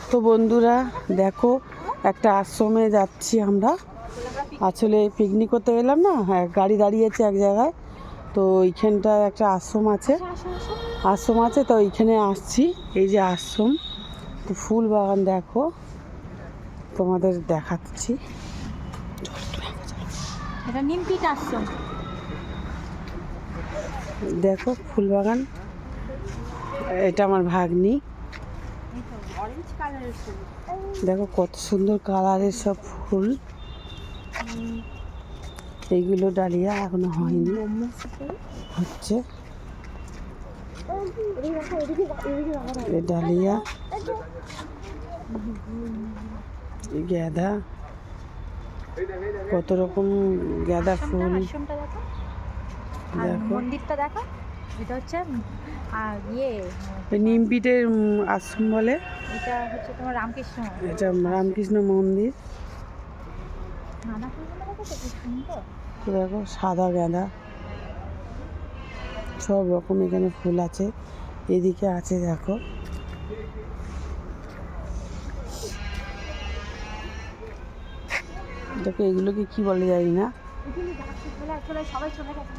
তো বন্ধুরা দেখো, একটা আশ্রমে যাচ্ছি আমরা। আসলে পিকনিক করতে গেলাম না, হ্যাঁ গাড়ি দাঁড়িয়েছে এক জায়গায়, তো ওইখানটায় একটা আশ্রম আছে। তো ওইখানে আসছি। এই যে আশ্রম, তো ফুল বাগান দেখো, তোমাদের দেখাচ্ছি। এটা নিমপিট আশ্রম। দেখো ফুল বাগান, এটা আমার ভাগ্নি। অরেঞ্জ কালারের ফুল। দেখো কত সুন্দর কালারের সব ফুল। এইগুলো ডালিয়া এখনো হয়নি, হচ্ছে ডালিয়া, গাঁদা, কত রকম গাঁদা ফুল। দেখো মন্দিরটা দেখো, এটা হচ্ছে নিমপিটের আশ্রম বলে। এটা হচ্ছে তোমার রামকৃষ্ণ, এটা রামকৃষ্ণ মন্দির। তো দেখো সাদা গাঁদা, সব রকম এখানে ফুল আছে। এদিকে আছে দেখো, দেখো এগুলোকে কি বলে জানি না। সবাই চলে গেছে।